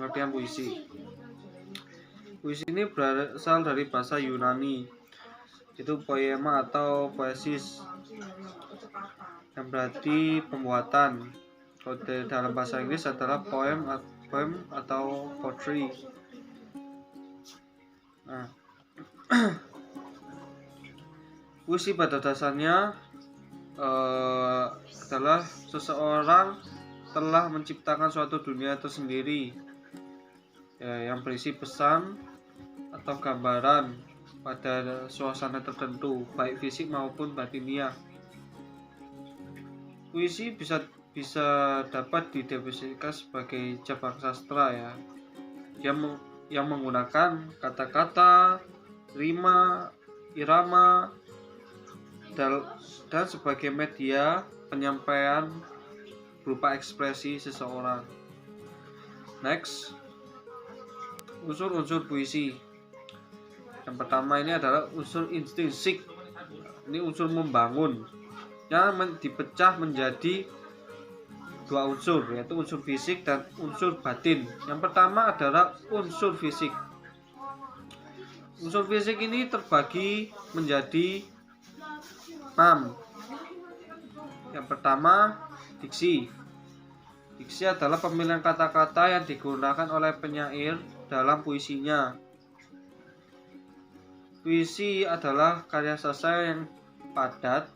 Pengertian puisi. Puisi ini berasal dari bahasa Yunani, itu poema atau poesis, yang berarti pembuatan. Kalau dalam bahasa Inggris adalah poem atau poetry. Nah, puisi pada dasarnya adalah seseorang telah menciptakan suatu dunia tersendiri, ya, yang berisi pesan atau gambaran pada suasana tertentu, baik fisik maupun batiniah. Puisi bisa dapat didefinisikan sebagai cabang sastra, ya, yang menggunakan kata-kata, rima, irama, dan sebagai media penyampaian berupa ekspresi seseorang. Next, unsur-unsur puisi. Yang pertama ini adalah unsur intrinsik. Ini unsur membangun yang dipecah menjadi dua unsur, yaitu unsur fisik dan unsur batin. Yang pertama adalah unsur fisik. Unsur fisik ini terbagi menjadi 6. Yang pertama, diksi. Diksi adalah pemilihan kata-kata yang digunakan oleh penyair dalam puisinya. Puisi adalah karya sastra yang padat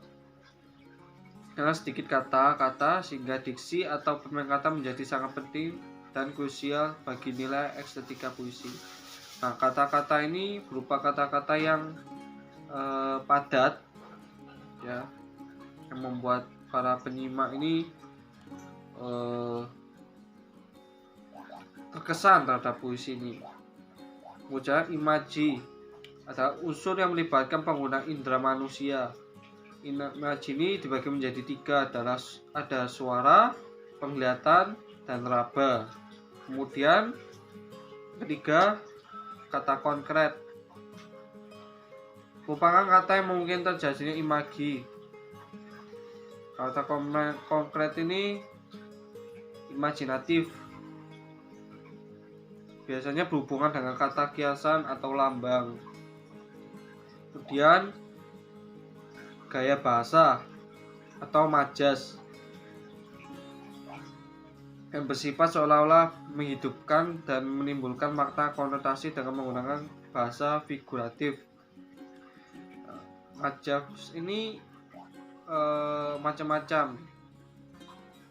dengan sedikit kata-kata, sehingga diksi atau pemilihan kata menjadi sangat penting dan krusial bagi nilai estetika puisi. Nah, kata-kata ini berupa kata-kata yang padat, ya, yang membuat para penyimak ini terkesan terhadap puisi ini. Kemudian imaji adalah unsur yang melibatkan penggunaan indera manusia. Imaji ini dibagi menjadi 3, ada suara, penglihatan, dan raba. Kemudian ketiga, kata konkret, merupakan kata yang mungkin terjadinya imaji. Kata konkret ini imajinatif, biasanya berhubungan dengan kata kiasan atau lambang. Kemudian gaya bahasa atau majas, yang bersifat seolah-olah menghidupkan dan menimbulkan makna konotasi dengan menggunakan bahasa figuratif. Majas ini macam-macam.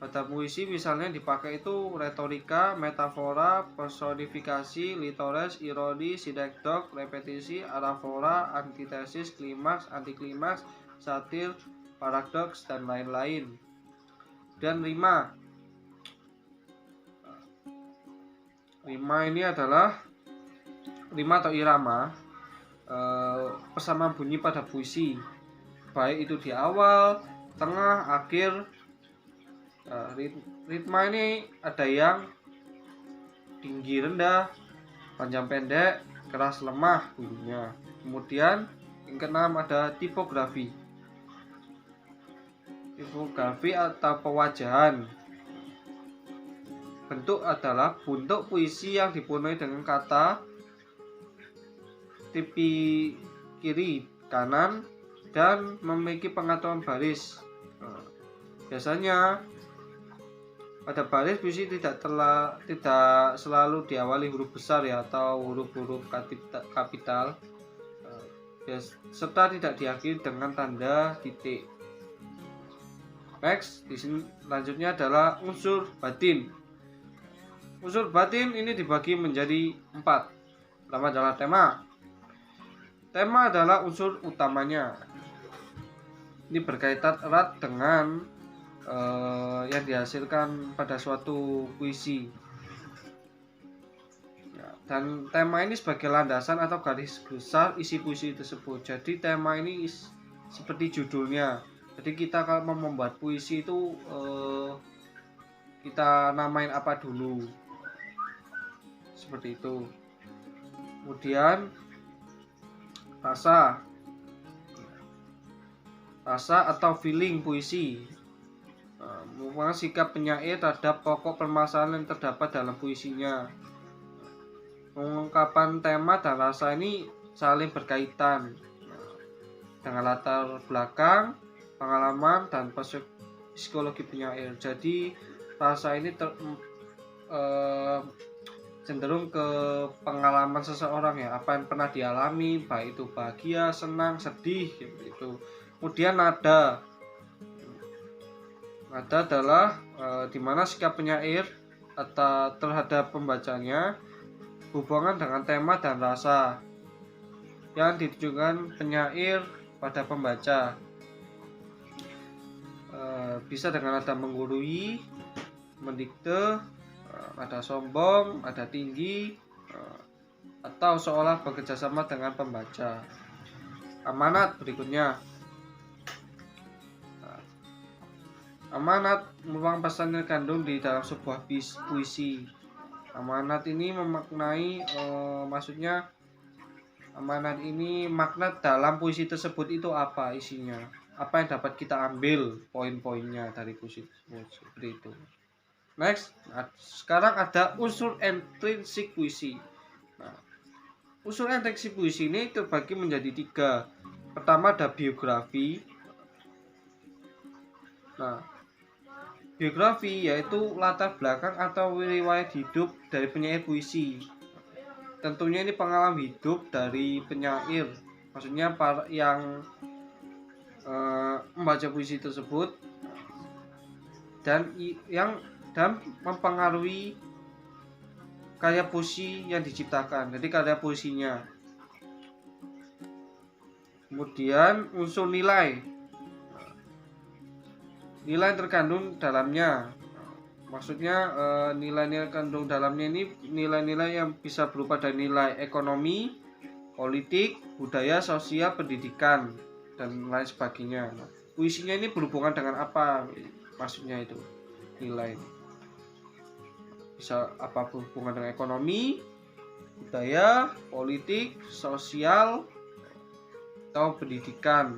Pada puisi misalnya dipakai itu retorika, metafora, personifikasi, litores, ironi, sinekdok, repetisi, anafora, antitesis, klimaks, antiklimaks, satir, paradoks, dan lain-lain. Dan rima. Rima ini adalah rima atau irama, persamaan bunyi pada puisi, baik itu di awal, tengah, akhir. Ritma ini ada yang tinggi rendah, panjang pendek, keras lemah bunyinya. Kemudian yang keenam ada tipografi. Tipografi atau pewajahan. Bentuk adalah bentuk puisi yang dipenuhi dengan kata tipi kiri, kanan, dan memiliki pengaturan baris. Biasanya pada baris puisi tidak selalu diawali huruf besar, ya, atau huruf-huruf kapital, serta tidak diakhiri dengan tanda titik. Next, di sini selanjutnya adalah unsur batin. Unsur batin ini dibagi menjadi 4. Pertama adalah tema. Tema adalah unsur utamanya. Ini berkaitan erat dengan yang dihasilkan pada suatu puisi, ya, dan tema ini sebagai landasan atau garis besar isi puisi tersebut. Jadi tema ini seperti judulnya. Jadi kita kalau mau membuat puisi itu kita namain apa dulu, seperti itu. Kemudian rasa atau feeling puisi, merupakan sikap penyair terhadap pokok permasalahan yang terdapat dalam puisinya. Pengungkapan tema dan rasa ini saling berkaitan dengan latar belakang, pengalaman, dan psikologi penyair. Jadi rasa ini cenderung ke pengalaman seseorang ya, apa yang pernah dialami, baik itu bahagia, senang, sedih gitu. Kemudian nada adalah dimana sikap penyair atau terhadap pembacanya hubungan dengan tema dan rasa yang ditujukan penyair pada pembaca. Bisa dengan nada menggurui, mendikte, nada sombong, nada tinggi, atau seolah bekerjasama dengan pembaca. Amanat berikutnya. Amanat merupakan pesan yang terkandung di dalam sebuah puisi. Amanat ini memaknai, maksudnya amanat ini makna dalam puisi tersebut itu apa isinya, apa yang dapat kita ambil poin-poinnya dari puisi tersebut, seperti itu. Next, sekarang ada unsur intrinsik puisi. Nah, unsur intrinsik puisi ini terbagi menjadi 3. Pertama ada biografi. Nah, biografi yaitu latar belakang atau riwayat hidup dari penyair puisi. Tentunya ini pengalaman hidup dari penyair, maksudnya yang membaca puisi tersebut dan mempengaruhi karya puisi yang diciptakan. Jadi karya puisinya. Kemudian unsur nilai yang terkandung dalamnya. Maksudnya nilai-nilai kandung dalamnya ini nilai-nilai yang bisa berupa dari nilai ekonomi, politik, budaya, sosial, pendidikan, dan lain sebagainya. Nah, puisinya ini berhubungan dengan apa? Maksudnya itu nilai. Bisa apa berhubungan dengan ekonomi, budaya, politik, sosial, atau pendidikan,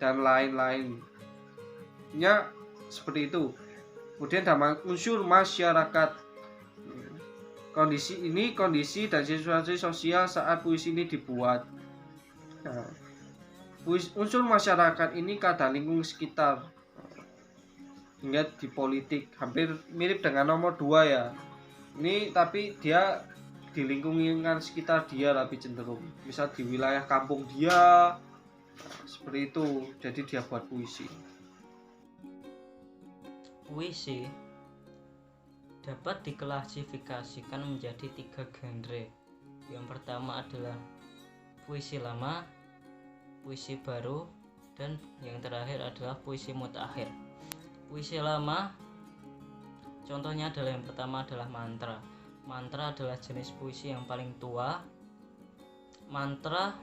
dan lain-lain. Ya, seperti itu. Kemudian ada unsur masyarakat. Kondisi dan situasi sosial saat puisi ini dibuat. Nah, unsur masyarakat ini keadaan lingkungan sekitar, hingga di politik, hampir mirip dengan nomor 2 ya. Ini tapi dia di lingkungan sekitar dia lebih cenderung. Misal di wilayah kampung dia, seperti itu. Jadi dia buat puisi. Puisi dapat diklasifikasikan menjadi 3 genre. Yang pertama adalah puisi lama, puisi baru, dan yang terakhir adalah puisi mutakhir. Puisi lama contohnya adalah yang pertama adalah mantra. Mantra adalah jenis puisi yang paling tua. Mantra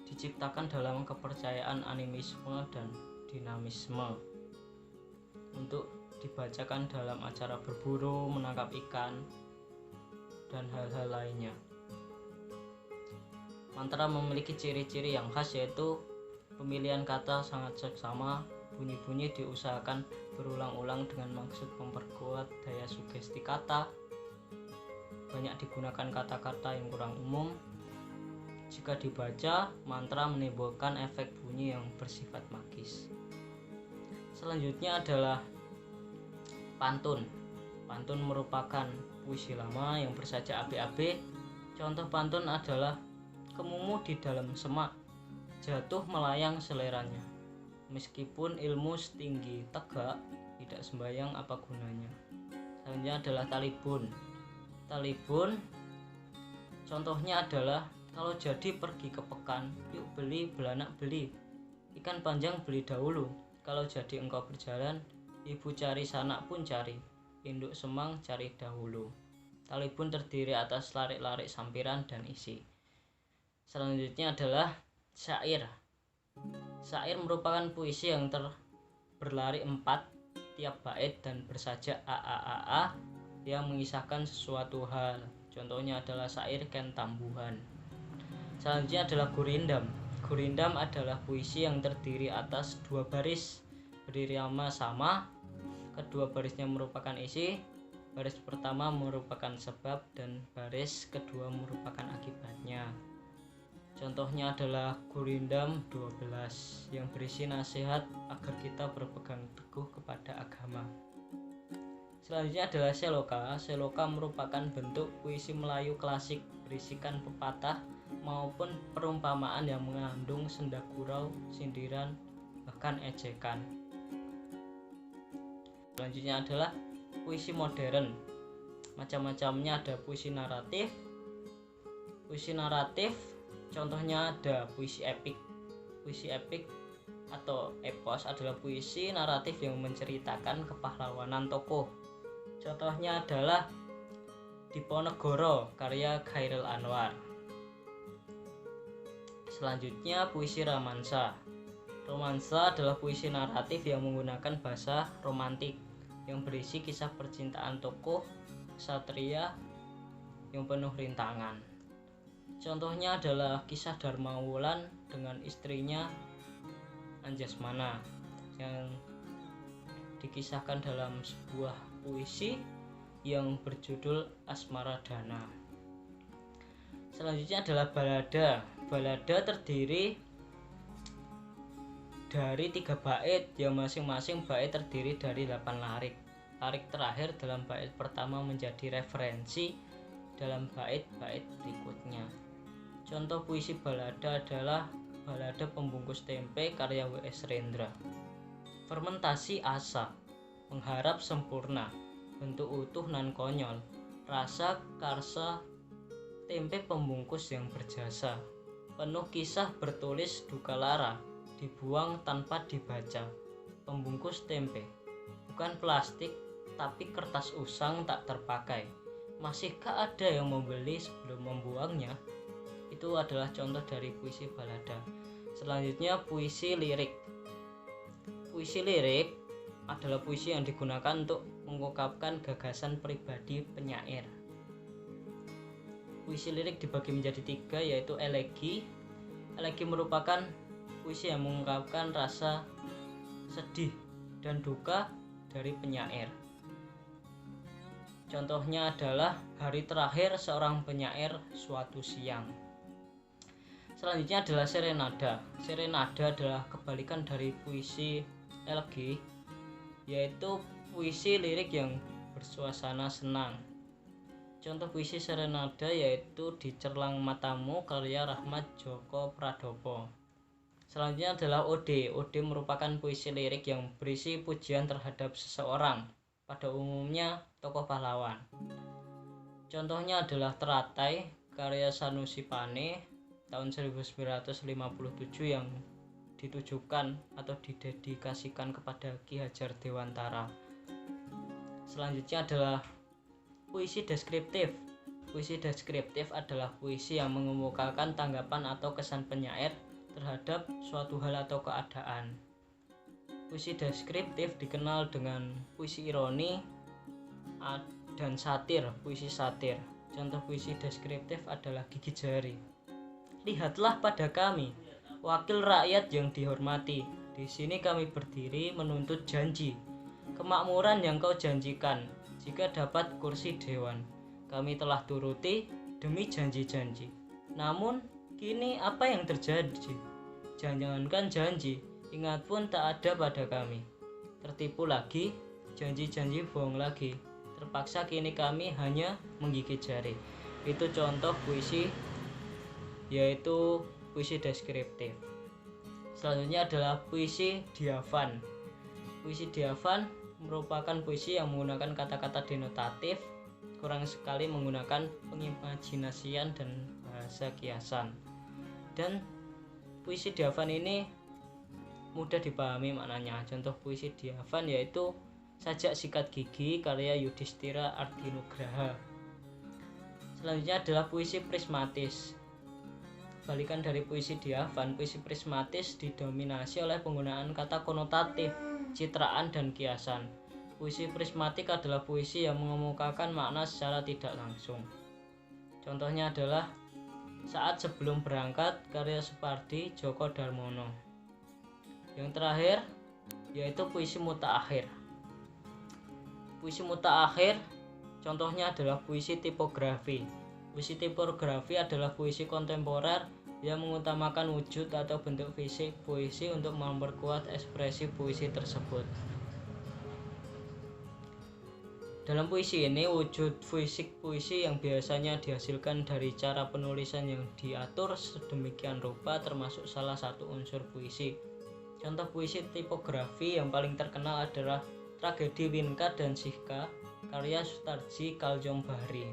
diciptakan dalam kepercayaan animisme dan dinamisme untuk dibacakan dalam acara berburu, menangkap ikan, dan hal-hal lainnya. Mantra memiliki ciri-ciri yang khas, yaitu pemilihan kata sangat seksama, bunyi-bunyi diusahakan berulang-ulang dengan maksud memperkuat daya sugesti kata, banyak digunakan kata-kata yang kurang umum. Jika dibaca, mantra menimbulkan efek bunyi yang bersifat magis. Selanjutnya adalah pantun. Pantun merupakan puisi lama yang bersaja abe-abe. Contoh pantun adalah kemumu di dalam semak, jatuh melayang seleranya. Meskipun ilmu setinggi tegak, tidak sembahyang apa gunanya. Selanjutnya adalah talibun. Talibun contohnya adalah kalau jadi pergi ke pekan, yuk beli belanak beli. Ikan panjang beli dahulu. Kalau jadi engkau berjalan, ibu cari sanak pun cari, induk semang cari dahulu. Talibun terdiri atas larik-larik sampiran dan isi. Selanjutnya adalah syair. Syair merupakan puisi yang berlarik 4 tiap bait dan bersaja a yang mengisahkan sesuatu hal. Contohnya adalah syair Ken Tambuhan. Selanjutnya adalah gurindam. Gurindam adalah puisi yang terdiri atas 2 baris berirama sama. Kedua barisnya merupakan isi, Baris pertama merupakan sebab dan baris kedua merupakan akibatnya. Contohnya adalah Gurindam 12 yang berisi nasihat agar kita berpegang teguh kepada agama. Selanjutnya adalah Seloka. Seloka merupakan bentuk puisi Melayu klasik berisikan pepatah maupun perumpamaan yang mengandung senda gurau, sindiran, bahkan ejekan. Selanjutnya adalah puisi modern. Macam-macamnya ada puisi naratif. Puisi naratif contohnya ada puisi epik. Puisi epik atau epos adalah puisi naratif yang menceritakan kepahlawanan tokoh. Contohnya adalah Diponegoro karya Chairil Anwar. Selanjutnya puisi romansa. Romansa adalah puisi naratif yang menggunakan bahasa romantik yang berisi kisah percintaan tokoh ksatria yang penuh rintangan. Contohnya adalah kisah Dharma Wulan dengan istrinya Anjasmana yang dikisahkan dalam sebuah puisi yang berjudul Asmaradana. Selanjutnya adalah balada. Balada terdiri dari 3 bait yang masing-masing bait terdiri dari 8 larik. Larik terakhir dalam bait pertama menjadi referensi dalam bait-bait berikutnya. Contoh puisi balada adalah Balada Pembungkus Tempe karya W.S. Rendra. Fermentasi asa, mengharap sempurna, bentuk utuh nan konyol, rasa karsa tempe pembungkus yang berjasa, penuh kisah bertulis duka lara, dibuang tanpa dibaca. Pembungkus tempe, bukan plastik tapi kertas usang tak terpakai. Masihkah ada yang membeli sebelum membuangnya? Itu adalah contoh dari puisi balada. Selanjutnya puisi lirik. Puisi lirik adalah puisi yang digunakan untuk mengungkapkan gagasan pribadi penyair. Puisi lirik dibagi menjadi 3, yaitu elegi. Elegi merupakan puisi yang mengungkapkan rasa sedih dan duka dari penyair. Contohnya adalah Hari Terakhir Seorang Penyair Suatu Siang. Selanjutnya adalah serenada. Serenada adalah kebalikan dari puisi elegi, yaitu puisi lirik yang bersuasana senang. Contoh puisi serenada yaitu Di Cerlang Matamu karya Rahmat Djoko Pradopo. Selanjutnya adalah ode. Ode merupakan puisi lirik yang berisi pujian terhadap seseorang, pada umumnya tokoh pahlawan. Contohnya adalah Teratai karya Sanusi Pane tahun 1957 yang ditujukan atau didedikasikan kepada Ki Hajar Dewantara. Selanjutnya adalah puisi deskriptif. Puisi deskriptif adalah puisi yang mengemukakan tanggapan atau kesan penyair terhadap suatu hal atau keadaan. Puisi deskriptif dikenal dengan puisi ironi dan satir, puisi satir. Contoh puisi deskriptif adalah Gigi Jari. Lihatlah pada kami, wakil rakyat yang dihormati. Di sini kami berdiri menuntut janji, kemakmuran yang kau janjikan. Jika dapat kursi dewan, kami telah turuti demi janji-janji. Namun kini apa yang terjadi? Jangankan janji, ingat pun tak ada pada kami. Tertipu lagi, janji-janji bohong lagi. Terpaksa kini kami hanya menggigit jari. Itu contoh puisi, yaitu puisi deskriptif. Selanjutnya adalah puisi diafan. Puisi diafan merupakan puisi yang menggunakan kata-kata denotatif, kurang sekali menggunakan pengimajinasian dan bahasa kiasan. Dan puisi diafan ini mudah dipahami maknanya. Contoh puisi diafan yaitu Sajak Sikat Gigi karya Yudhistira Ardinugraha. Selanjutnya adalah puisi prismatis. Balikan dari puisi diafan, puisi prismatis didominasi oleh penggunaan kata konotatif, citraan, dan kiasan. Puisi prismatik adalah puisi yang mengemukakan makna secara tidak langsung. Contohnya adalah Saat Sebelum Berangkat karya Supardi Djoko Darmono. Yang terakhir yaitu puisi mutaakhir. Puisi mutaakhir Contohnya adalah puisi tipografi. Puisi tipografi adalah puisi kontemporer yang mengutamakan wujud atau bentuk fisik puisi untuk memperkuat ekspresi puisi tersebut. Dalam puisi ini, wujud fisik puisi yang biasanya dihasilkan dari cara penulisan yang diatur sedemikian rupa termasuk salah satu unsur puisi. Contoh puisi tipografi yang paling terkenal adalah Tragedi Winka dan Sihka karya Sutarji Kaljong Bahri.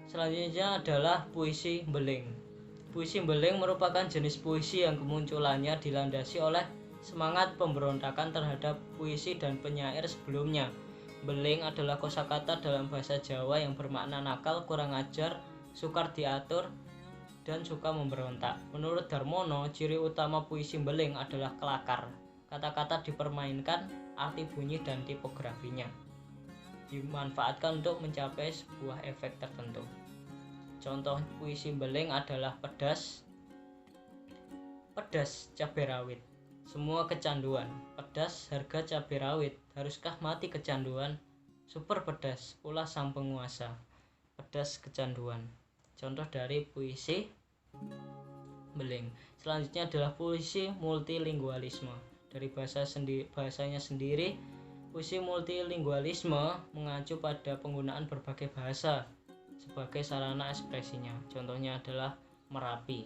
Selanjutnya adalah puisi beling. Puisi beling merupakan jenis puisi yang kemunculannya dilandasi oleh semangat pemberontakan terhadap puisi dan penyair sebelumnya. Beling adalah kosakata dalam bahasa Jawa yang bermakna nakal, kurang ajar, sukar diatur, dan suka memberontak. Menurut Darmono, ciri utama puisi beling adalah kelakar. Kata-kata dipermainkan, arti bunyi dan tipografinya dimanfaatkan untuk mencapai sebuah efek tertentu. Contoh puisi beling adalah pedas cabai rawit. Semua kecanduan, pedas harga cabai rawit, haruskah mati kecanduan? Super pedas, ulah sang penguasa, pedas kecanduan. Contoh dari puisi beling. Selanjutnya adalah puisi multilingualisme. Dari bahasanya sendiri, puisi multilingualisme mengacu pada penggunaan berbagai bahasa sebagai sarana ekspresinya. Contohnya adalah Merapi,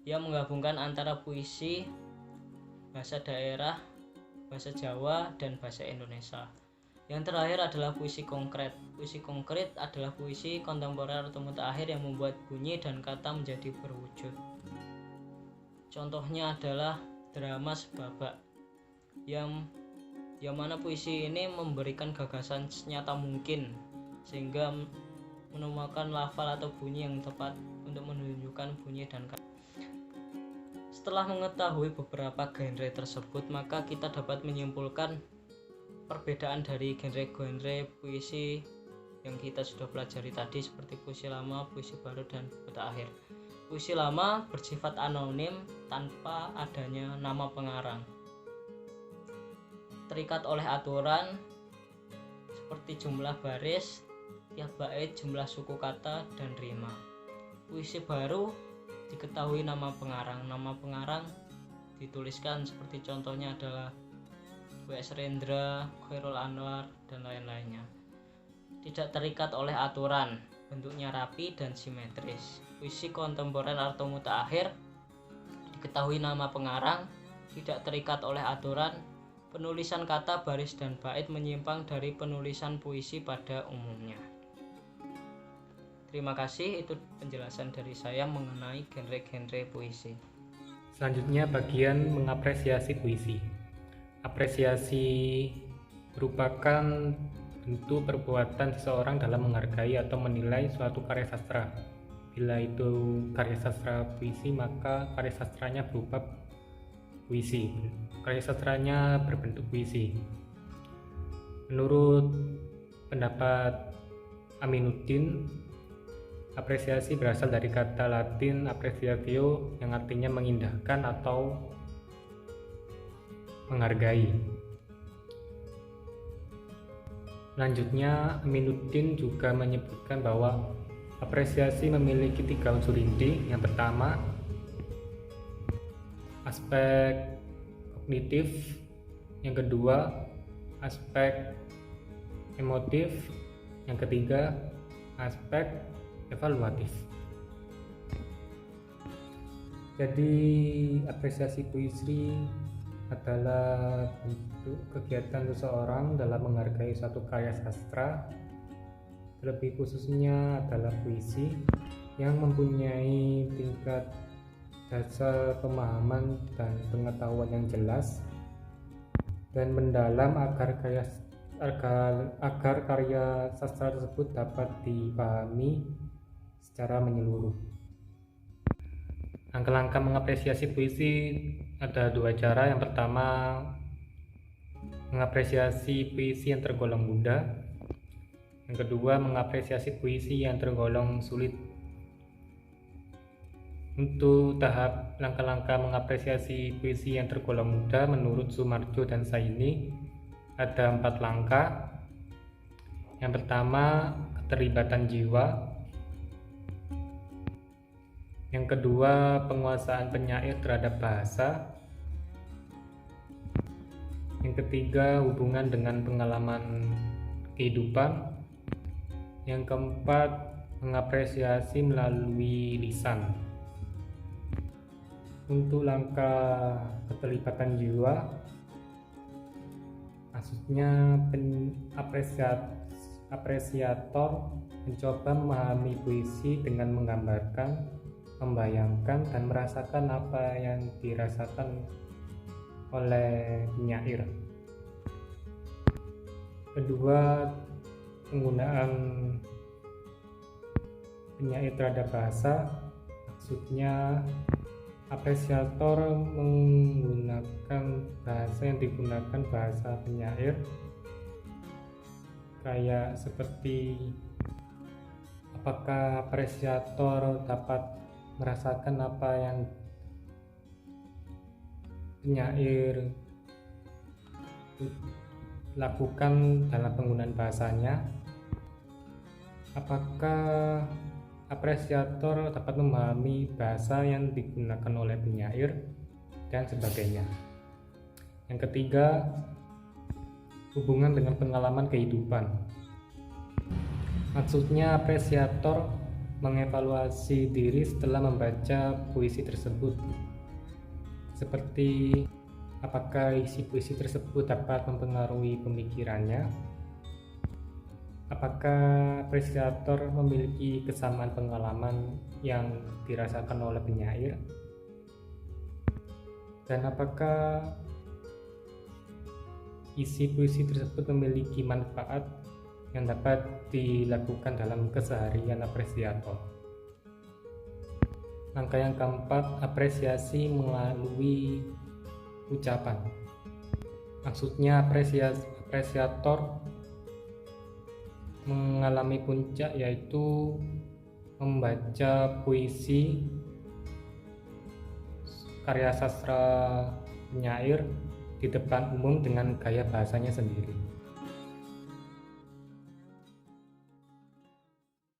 yang menggabungkan antara puisi bahasa daerah, bahasa Jawa, dan bahasa Indonesia. Yang terakhir adalah puisi konkret. Puisi konkret adalah puisi kontemporer atau mutakhir yang membuat bunyi dan kata menjadi berwujud. Contohnya adalah drama Sebabak, yang mana puisi ini memberikan gagasan senyata mungkin sehingga menemukan lafal atau bunyi yang tepat untuk menunjukkan bunyi dan kata. Setelah mengetahui beberapa genre tersebut, maka kita dapat menyimpulkan perbedaan dari genre-genre puisi yang kita sudah pelajari tadi, seperti puisi lama, puisi baru, dan mutakhir. Puisi lama bersifat anonim tanpa adanya nama pengarang, terikat oleh aturan seperti jumlah baris, tiap bait, jumlah suku kata, dan rima. Puisi baru diketahui nama pengarang. Nama pengarang dituliskan seperti contohnya adalah W.S. Rendra, Khairul Anwar, dan lain-lainnya. Tidak terikat oleh aturan, bentuknya rapi dan simetris. Puisi kontemporer atau mutakhir diketahui nama pengarang, tidak terikat oleh aturan, penulisan kata, baris, dan bait menyimpang dari penulisan puisi pada umumnya. Terima kasih, itu penjelasan dari saya mengenai genre-genre puisi. Selanjutnya bagian mengapresiasi puisi. Apresiasi merupakan bentuk perbuatan seseorang dalam menghargai atau menilai suatu karya sastra. Bila itu karya sastra puisi, maka karya sastranya berupa puisi. Karya sastranya berbentuk puisi. Menurut pendapat Aminuddin, apresiasi berasal dari kata Latin appreciatio yang artinya mengindahkan atau menghargai. Selanjutnya, Aminuddin juga menyebutkan bahwa apresiasi memiliki 3 unsur inti. Yang pertama, aspek kognitif. Yang kedua, aspek emotif. Yang ketiga, aspek evaluatif. Jadi apresiasi puisi adalah bentuk kegiatan seseorang dalam menghargai suatu karya sastra, terlebih khususnya adalah puisi yang mempunyai tingkat dasar pemahaman dan pengetahuan yang jelas dan mendalam agar karya sastra tersebut dapat dipahami secara menyeluruh. Langkah-langkah mengapresiasi puisi ada 2 cara. Yang pertama, mengapresiasi puisi yang tergolong mudah. Yang kedua, mengapresiasi puisi yang tergolong sulit. Untuk tahap langkah-langkah mengapresiasi puisi yang tergolong mudah, menurut Sumarjo dan Saini, ada 4 langkah. Yang pertama, keterlibatan jiwa. Yang kedua, penguasaan penyair terhadap bahasa. Yang ketiga, hubungan dengan pengalaman kehidupan. Yang keempat, mengapresiasi melalui lisan. Untuk langkah keterlibatan jiwa, maksudnya apresiator mencoba memahami puisi dengan menggambarkan, membayangkan, dan merasakan apa yang dirasakan oleh penyair. Kedua, penggunaan penyair terhadap bahasa, maksudnya apresiator menggunakan bahasa yang digunakan bahasa penyair, kayak seperti apakah apresiator dapat merasakan apa yang penyair lakukan dalam penggunaan bahasanya, apakah apresiator dapat memahami bahasa yang digunakan oleh penyair, dan sebagainya. Yang ketiga, hubungan dengan pengalaman kehidupan. Maksudnya apresiator mengevaluasi diri setelah membaca puisi tersebut, seperti apakah isi puisi tersebut dapat mempengaruhi pemikirannya, apakah apresiator memiliki kesamaan pengalaman yang dirasakan oleh penyair, dan apakah isi puisi tersebut memiliki manfaat yang dapat dilakukan dalam keseharian apresiator. Langkah yang keempat, apresiasi melalui ucapan. Maksudnya apresiator mengalami puncak, yaitu membaca puisi karya sastra penyair di depan umum dengan gaya bahasanya sendiri.